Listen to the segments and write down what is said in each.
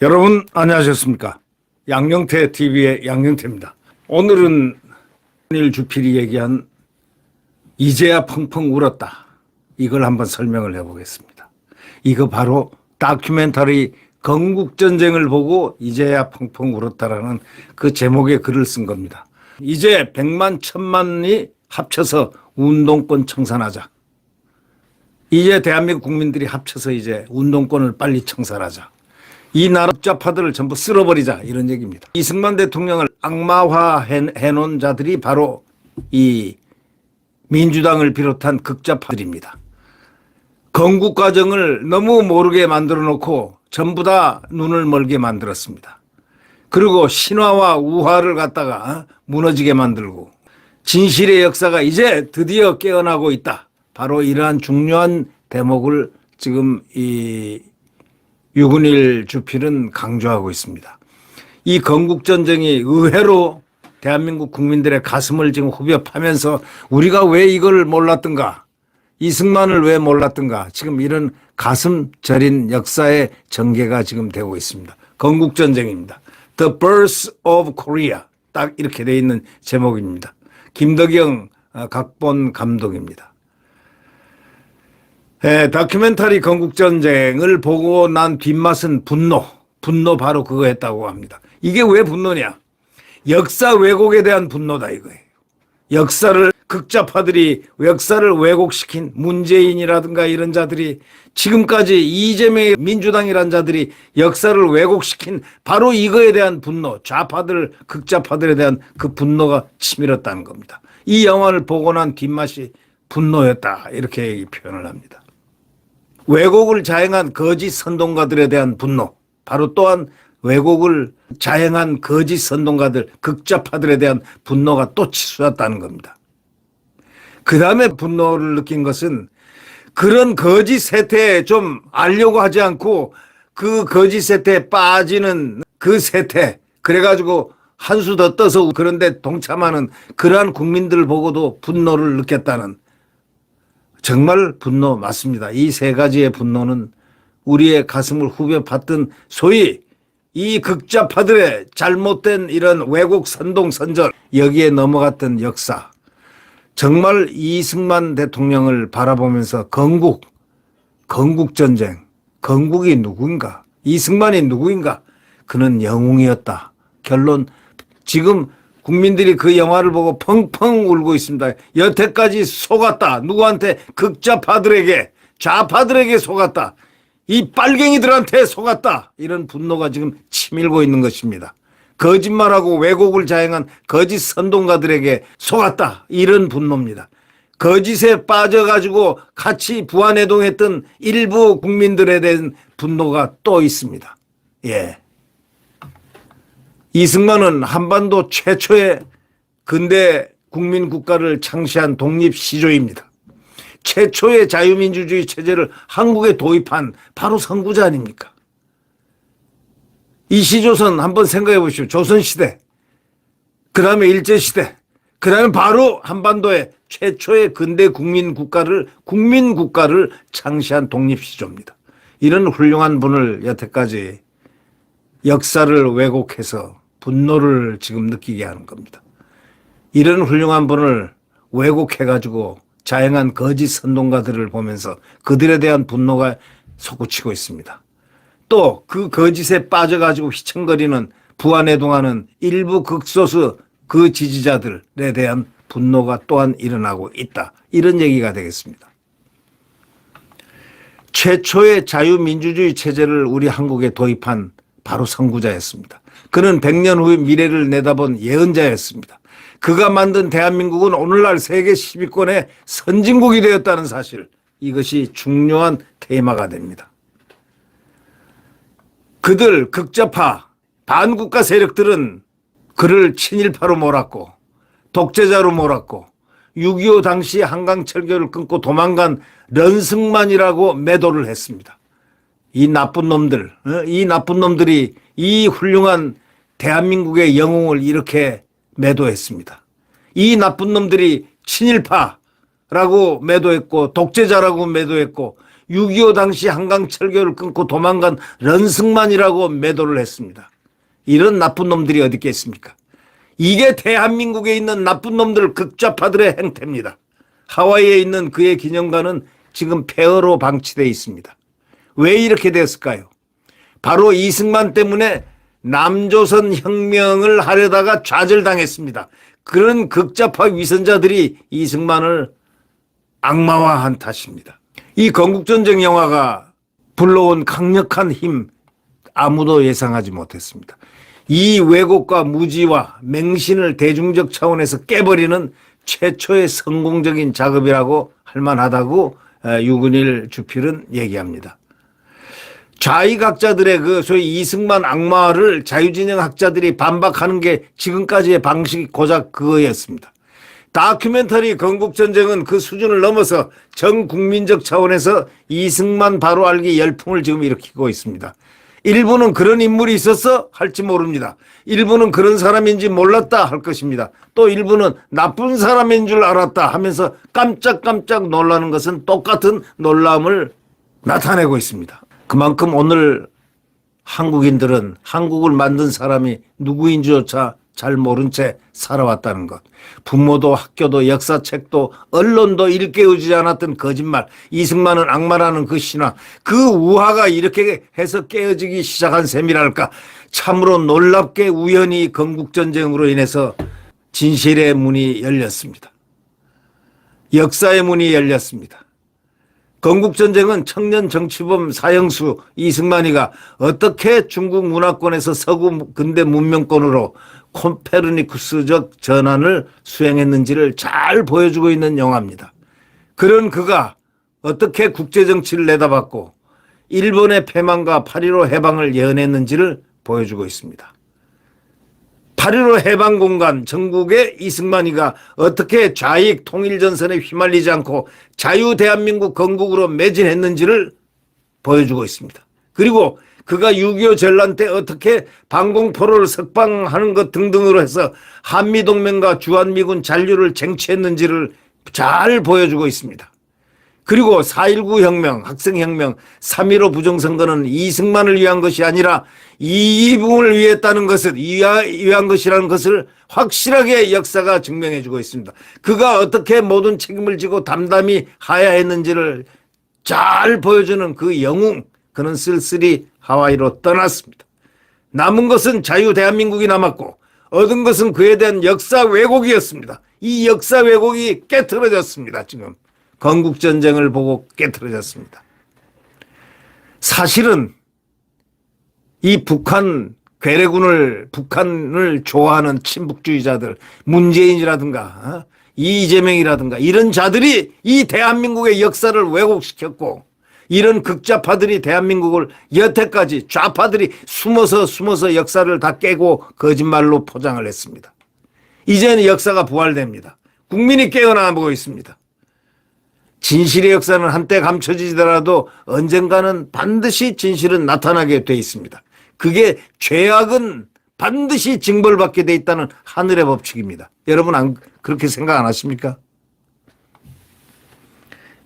여러분 안녕하셨습니까? 양영태 TV의 양영태입니다. 오늘은 주필이 얘기한 이제야 펑펑 울었다. 이걸 한번 설명을 해보겠습니다. 이거 바로 다큐멘터리 건국전쟁을 보고 이제야 펑펑 울었다라는 그 제목의 글을 쓴 겁니다. 이제 100만 1000만이 합쳐서 운동권 청산하자. 이제 대한민국 국민들이 합쳐서 이제 운동권을 빨리 청산하자. 이 나라 복잡파들을 전부 쓸어버리자 이런 얘기입니다. 이승만 대통령을 악마화해놓은 자들이 바로 이 민주당을 비롯한 극좌파들입니다. 건국 과정을 너무 모르게 만들어 놓고 전부 다 눈을 멀게 만들었습니다. 그리고 신화와 우화를 갖다가 무너지게 만들고 진실의 역사가 이제 드디어 깨어나고 있다. 바로 이러한 중요한 대목을 지금 이 유근일 주필은 강조하고 있습니다. 이 건국전쟁이 의외로 대한민국 국민들의 가슴을 지금 후벼 파면서 우리가 왜 이걸 몰랐던가, 이승만을 왜 몰랐던가, 지금 이런 가슴 저린 역사의 전개가 지금 되고 있습니다. 건국전쟁입니다. The Birth of Korea. 딱 이렇게 되어 있는 제목입니다. 김덕영 각본 감독입니다. 다큐멘터리 건국전쟁을 보고 난 뒷맛은 분노 바로 그거 했다고 합니다. 이게 왜 분노냐? 역사 왜곡에 대한 분노다 이거예요. 역사를 극좌파들이 역사를 왜곡시킨 문재인이라든가 이런 자들이 지금까지 이재명의 민주당이란 자들이 역사를 왜곡시킨 바로 이거에 대한 분노, 좌파들 극좌파들에 대한 그 분노가 치밀었다는 겁니다. 이 영화를 보고 난 뒷맛이 분노였다 이렇게 표현을 합니다. 왜곡을 자행한 거짓 선동가들에 대한 분노, 바로 또한 왜곡을 자행한 거짓 선동가들, 극좌파들에 대한 분노가 또 치솟았다는 겁니다. 그 다음에 분노를 느낀 것은 그런 거짓 세태에 좀 알려고 하지 않고 그 거짓 세태에 빠지는 그 세태, 그래가지고 한 수 더 떠서 그런데 동참하는 그러한 국민들을 보고도 분노를 느꼈다는, 정말 분노 맞습니다. 이 세 가지의 분노는 우리의 가슴을 후벼 팠던 소위 이 극좌파들의 잘못된 이런 왜곡 선동 선전, 여기에 넘어갔던 역사, 정말 이승만 대통령을 바라보면서 건국전쟁, 건국이 누구인가, 이승만이 누구인가, 그는 영웅이었다. 결론, 지금 국민들이 그 영화를 보고 펑펑 울고 있습니다. 여태까지 속았다. 누구한테? 극좌파들에게, 좌파들에게 속았다. 이 빨갱이들한테 속았다. 이런 분노가 지금 치밀고 있는 것입니다. 거짓말하고 왜곡을 자행한 거짓 선동가들에게 속았다. 이런 분노입니다. 거짓에 빠져가지고 같이 부안해동했던 일부 국민들에 대한 분노가 또 있습니다. 예. 이승만은 한반도 최초의 근대 국민국가를 창시한 독립시조입니다. 최초의 자유민주주의 체제를 한국에 도입한 바로 선구자 아닙니까? 이 시조선 한번 생각해 보십시오. 조선시대, 그 다음에 일제시대, 그 다음에 바로 한반도의 최초의 근대 국민국가를 창시한 독립시조입니다. 이런 훌륭한 분을 여태까지 역사를 왜곡해서 분노를 지금 느끼게 하는 겁니다. 이런 훌륭한 분을 왜곡해가지고 자행한 거짓 선동가들을 보면서 그들에 대한 분노가 솟구치고 있습니다. 또 그 거짓에 빠져가지고 휘청거리는 부안해동하는 일부 극소수 그 지지자들에 대한 분노가 또한 일어나고 있다. 이런 얘기가 되겠습니다. 최초의 자유민주주의 체제를 우리 한국에 도입한 바로 선구자였습니다. 그는 100년 후의 미래를 내다본 예언자였습니다. 그가 만든 대한민국은 오늘날 세계 10위권의 선진국이 되었다는 사실, 이것이 중요한 테마가 됩니다. 그들 극좌파 반국가 세력들은 그를 친일파로 몰았고 독재자로 몰았고 6.25 당시 한강 철교를 끊고 도망간 런승만이라고 매도를 했습니다. 이 나쁜 놈들이 이 훌륭한 대한민국의 영웅을 이렇게 매도했습니다. 이 나쁜 놈들이 친일파라고 매도했고 독재자라고 매도했고 6.25 당시 한강 철교를 끊고 도망간 런승만이라고 매도를 했습니다. 이런 나쁜 놈들이 어디 있겠습니까? 이게 대한민국에 있는 나쁜 놈들 극좌파들의 행태입니다. 하와이에 있는 그의 기념관은 지금 폐허로 방치되어 있습니다. 왜 이렇게 됐을까요? 바로 이승만 때문에 남조선 혁명을 하려다가 좌절당했습니다. 그런 극좌파 위선자들이 이승만을 악마화한 탓입니다. 이 건국전쟁 영화가 불러온 강력한 힘 아무도 예상하지 못했습니다. 이 왜곡과 무지와 맹신을 대중적 차원에서 깨버리는 최초의 성공적인 작업이라고 할 만하다고 유근일 주필은 얘기합니다. 좌익학자들의 그 소위 이승만 악마를 자유진영 학자들이 반박하는 게 지금까지의 방식이 고작 그거였습니다. 다큐멘터리 건국전쟁은 그 수준을 넘어서 전 국민적 차원에서 이승만 바로 알기 열풍을 지금 일으키고 있습니다. 일부는 그런 인물이 있었어 할지 모릅니다. 일부는 그런 사람인지 몰랐다 할 것입니다. 또 일부는 나쁜 사람인 줄 알았다 하면서 깜짝깜짝 놀라는 것은 똑같은 놀람을 나타내고 있습니다. 그만큼 오늘 한국인들은 한국을 만든 사람이 누구인지조차 잘 모른 채 살아왔다는 것. 부모도 학교도 역사책도 언론도 일깨우지 않았던 거짓말. 이승만은 악마라는 그 신화. 그 우화가 이렇게 해서 깨어지기 시작한 셈이랄까. 참으로 놀랍게 우연히 건국전쟁으로 인해서 진실의 문이 열렸습니다. 역사의 문이 열렸습니다. 건국전쟁은 청년 정치범 사형수 이승만이가 어떻게 중국 문화권에서 서구 근대 문명권으로 코페르니쿠스적 전환을 수행했는지를 잘 보여주고 있는 영화입니다. 그런 그가 어떻게 국제정치를 내다봤고 일본의 패망과 8.15 해방을 예언했는지를 보여주고 있습니다. 8.15 해방공간 전국의 이승만이가 어떻게 좌익 통일전선에 휘말리지 않고 자유대한민국 건국으로 매진했는지를 보여주고 있습니다. 그리고 그가 6.25 전란 때 어떻게 방공포로를 석방하는 것 등등으로 해서 한미동맹과 주한미군 잔류를 쟁취했는지를 잘 보여주고 있습니다. 그리고 4.19 혁명, 학생혁명, 3.15 부정선거는 이승만을 위한 것이 아니라 이분을 위했다는 것을, 위한 것이라는 것을 확실하게 역사가 증명해 주고 있습니다. 그가 어떻게 모든 책임을 지고 담담히 하야했는지를 잘 보여주는 그 영웅, 그는 쓸쓸히 하와이로 떠났습니다. 남은 것은 자유 대한민국이 남았고 얻은 것은 그에 대한 역사 왜곡이었습니다. 이 역사 왜곡이 깨트려졌습니다. 지금 건국전쟁을 보고 깨트려졌습니다. 사실은 이 북한을 좋아하는 친북주의자들, 문재인이라든가 이재명이라든가 이런 자들이 이 대한민국의 역사를 왜곡시켰고 이런 극좌파들이 대한민국을 여태까지 좌파들이 숨어서 역사를 다 깨고 거짓말로 포장을 했습니다. 이제는 역사가 부활됩니다. 국민이 깨어나보고 있습니다. 진실의 역사는 한때 감춰지더라도 언젠가는 반드시 진실은 나타나게 돼 있습니다. 그게 죄악은 반드시 징벌받게 돼 있다는 하늘의 법칙입니다. 여러분 그렇게 생각 안 하십니까?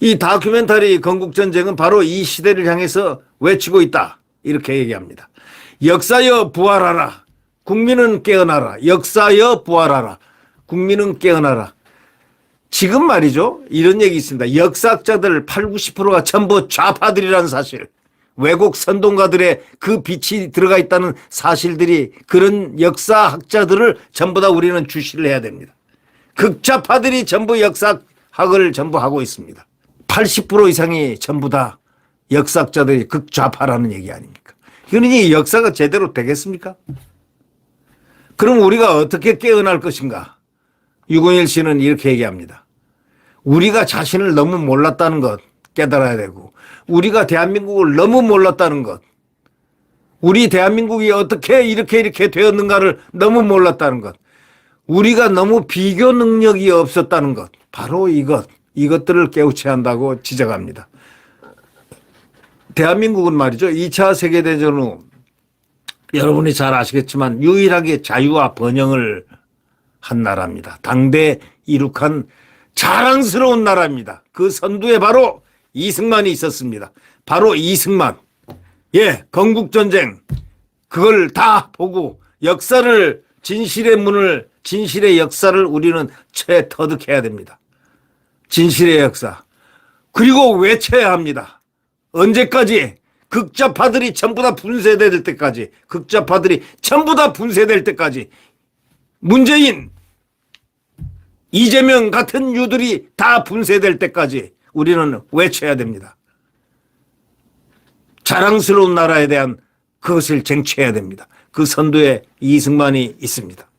이 다큐멘터리 건국전쟁은 바로 이 시대를 향해서 외치고 있다. 이렇게 얘기합니다. 역사여 부활하라. 국민은 깨어나라. 역사여 부활하라. 국민은 깨어나라. 지금 말이죠. 이런 얘기 있습니다. 역사학자들 80, 90%가 전부 좌파들이라는 사실. 외국 선동가들의 그 빛이 들어가 있다는 사실들이 그런 역사학자들을 전부 다 우리는 주시를 해야 됩니다. 극좌파들이 전부 역사학을 전부 하고 있습니다. 80% 이상이 전부 다 역사학자들이 극좌파라는 얘기 아닙니까? 그러니 역사가 제대로 되겠습니까? 그럼 우리가 어떻게 깨어날 것인가? 유건일 씨는 이렇게 얘기합니다. 우리가 자신을 너무 몰랐다는 것 깨달아야 되고 우리가 대한민국을 너무 몰랐다는 것 우리 대한민국이 어떻게 이렇게 되었는가를 너무 몰랐다는 것 우리가 너무 비교 능력이 없었다는 것 바로 이것들을 깨우쳐야 한다고 지적합니다. 대한민국은 말이죠. 2차 세계대전 후 여러분이 잘 아시겠지만 유일하게 자유와 번영을 한 나라입니다. 당대 이룩한 자랑스러운 나라입니다. 그 선두에 바로 이승만이 있었습니다. 바로 이승만. 예, 건국전쟁. 그걸 다 보고 역사를, 진실의 문을, 진실의 역사를 우리는 터득해야 됩니다. 진실의 역사. 그리고 외쳐야 합니다. 언제까지? 극좌파들이 전부 다 분쇄될 때까지. 극좌파들이 전부 다 분쇄될 때까지. 문재인, 이재명 같은 유들이 다 분쇄될 때까지 우리는 외쳐야 됩니다. 자랑스러운 나라에 대한 그것을 쟁취해야 됩니다. 그 선두에 이승만이 있습니다.